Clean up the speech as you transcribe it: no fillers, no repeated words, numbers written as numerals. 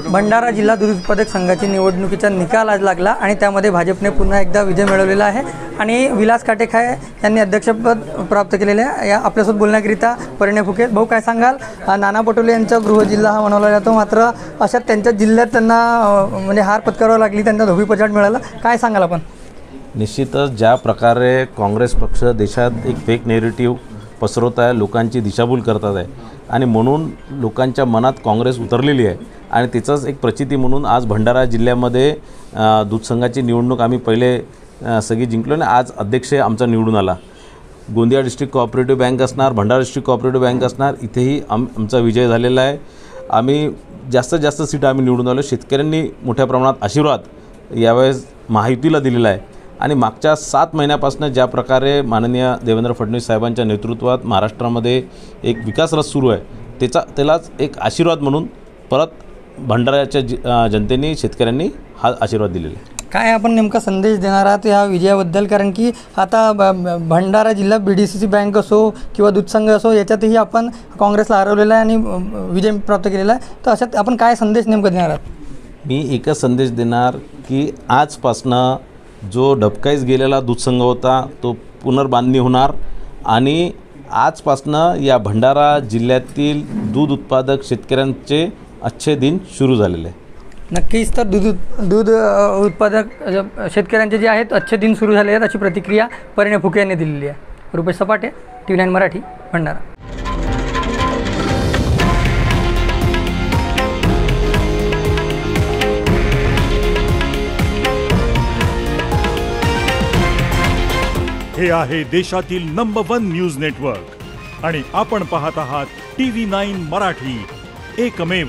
भंडारा जिल्हा दूध उत्पादक संघाची निवडणुकीचा निकाल आज लागला आणि त्यामध्ये भाजपने पुन्हा एकदा विजय मिळवलेला आहे आणि विलास काटेखाय यांनी अध्यक्षपद प्राप्त केलेले आहे। या आपल्यासोबत बोलण्याकरिता परिणय फुके भाऊ काय सांगाल, नाना पटोले यांचा गृह जिल्हा हा बनवला जातो, मात्र अशा त्यांच्या जिल्ह्यात त्यांना म्हणजे हार पत्करावी लागली, त्यांना धोबीपछाड मिळालं, काय सांगाल आपण? निश्चितच ज्या प्रकारे काँग्रेस पक्ष देशात एक फेक नेरेटिव्ह पसरवत आहे, लोकांची दिशाभूल करतात आहे आणि म्हणून लोकांच्या मनात काँग्रेस उतरलेली आहे आणि तिचंच एक प्रचिती म्हणून आज भंडारा जिल्ह्यामध्ये दूध संघाची निवडणूक आम्ही पहिले सगळी जिंकलो आणि आज अध्यक्ष आमचा निवडून आला। गोंदिया डिस्ट्रिक्ट कोऑपरेटिव्ह बँक असणार, भंडारा डिस्ट्रिक्ट कोऑपरेटिव्ह बँक असणार, इथेही आमचा विजय झालेला आहे। आम्ही जास्तीत जास्त सीट आम्ही निवडून आलो। शेतकऱ्यांनी मोठ्या प्रमाणात आशीर्वाद यावेळेस महायुतीला दिलेला आहे आणि मागच्या 7 महिन्यापासून ज्या प्रकारे माननीय देवेंद्र फडणवीस साहेबांच्या नेतृत्वात महाराष्ट्रामध्ये एक विकास रथ सुरू आहे, त्यालाच एक आशीर्वाद म्हणून परत भंडाऱ्याच्या जनतेने शेतकऱ्यांनी हा आशीर्वाद दिलेला आहे। काय आपण नेमका संदेश देणार आहात या विजयाबद्दल? कारण की आता भंडारा जिल्हा BDCC बँक असो किंवा दूध संघ असो याच्यातही आपण काँग्रेसला हरवलेला आहे आणि विजय प्राप्त केलेला आहे, तर अशात आपण काय संदेश नेमका देणार आहात? मी एकच संदेश देणार की आजपासनं जो डबकाईस गेलेला दूध संघ होता तो पुनर्बांधणी होणार आणि आजपासनं या भंडारा जिल्ह्यातील दूध उत्पादक शेतकऱ्यांचे अच्छे दिन सुरू झालेले आहे। नक्कीच, तर दूध उत्पादक शेतकऱ्यांचे जे आहेत अच्छे दिन सुरू झाले आहेत अशी प्रतिक्रिया परिणय फुके यांनी दिलेली आहे। रुपेश सपाटे, TV9 मराठी, भंडारा। हे आहे देशातील नंबर 1 न्यूज नेटवर्क आणि आपण पाहत आहात TV9 मराठी, एकमेव।